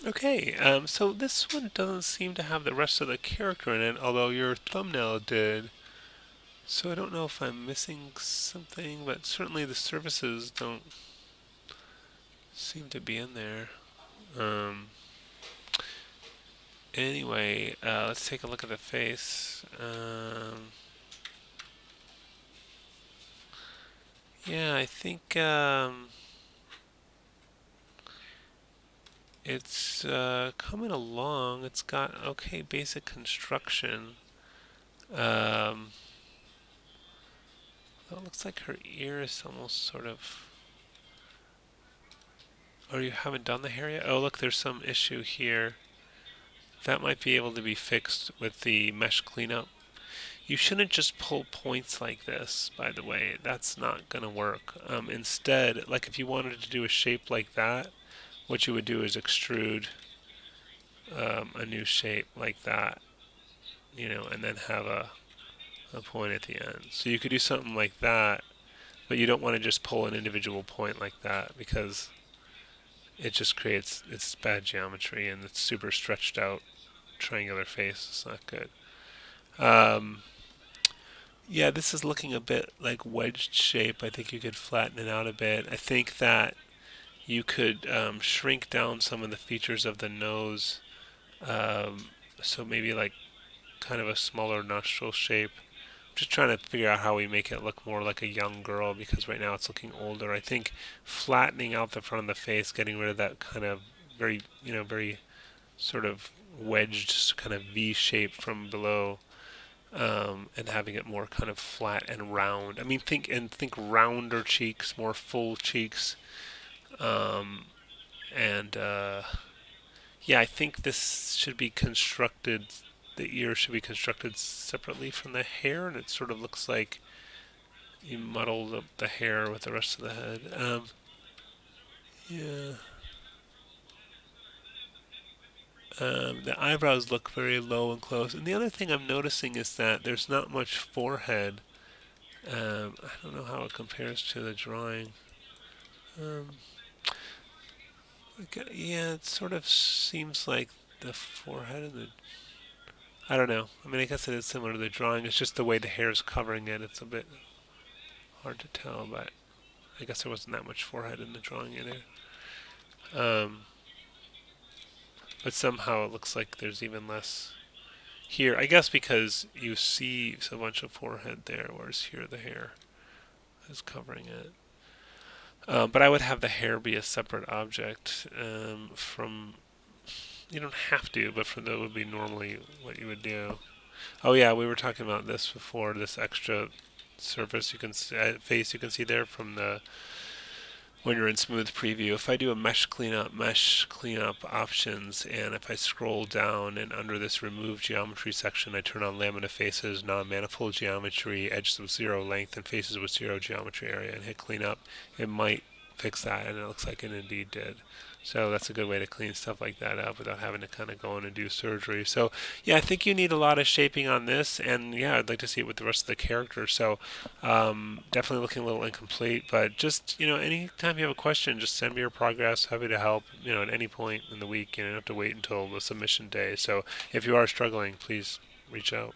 Okay, so this one doesn't seem to have the rest of the character in it, although your thumbnail did. So I don't know if I'm missing something, but certainly the services don't seem to be in there. Um, anyway, let's take a look at the face. Yeah, I think it's coming along. It's got okay basic construction. Um, it looks like her ear is almost sort of. Or you haven't done the hair yet? Oh, look, there's some issue here. That might be able to be fixed with the mesh cleanup. You shouldn't just pull points like this, by the way. That's not going to work. Instead, like if you wanted to do a shape like that, what you would do is extrude a new shape like that, and then have a point at the end. So you could do something like that, but you don't want to just pull an individual point like that because it just creates it's bad geometry and it's super stretched out triangular face. It's not good. Um, yeah, this is looking a bit like wedged shape. I think you could flatten it out a bit. I think that you could shrink down some of the features of the nose. Um, so maybe like kind of a smaller nostril shape. Just trying to figure out how we make it look more like a young girl because right now it's looking older. I think flattening out the front of the face, getting rid of that kind of very sort of wedged kind of V shape from below, and having it more kind of flat and round. I mean, think rounder cheeks, more full cheeks, um, and yeah, I think this should be constructed. The ear should be constructed separately from the hair, and it sort of looks like you muddled up the hair with the rest of the head. Yeah. The eyebrows look very low and close. And the other thing I'm noticing is that there's not much forehead. I don't know how it compares to the drawing. Um, yeah, it sort of seems like the forehead and the. I don't know. I mean, I guess it is similar to the drawing. It's just the way the hair is covering it. It's a bit hard to tell, but I guess there wasn't that much forehead in the drawing either. Um, but somehow it looks like there's even less here. I guess because you see a bunch of forehead there, whereas here the hair is covering it. But I would have the hair be a separate object from. You don't have to, but for that would be normally what you would do. Oh yeah, we were talking about this before. This extra surface you can face you can see there from the when you're in smooth preview. If I do a mesh cleanup options, and if I scroll down and under this remove geometry section, I turn on lamina faces, non-manifold geometry, edges with zero length, and faces with zero geometry area, and hit cleanup, it might fix that, and it looks like it indeed did. So that's a good way to clean stuff like that up without having to kind of go in and do surgery. So yeah, I think you need a lot of shaping on this, and yeah, I'd like to see it with the rest of the characters. So definitely looking a little incomplete, but just anytime you have a question, just send me your progress. Happy to help. At any point in the week. You don't have to wait until the submission day. So if you are struggling, please reach out.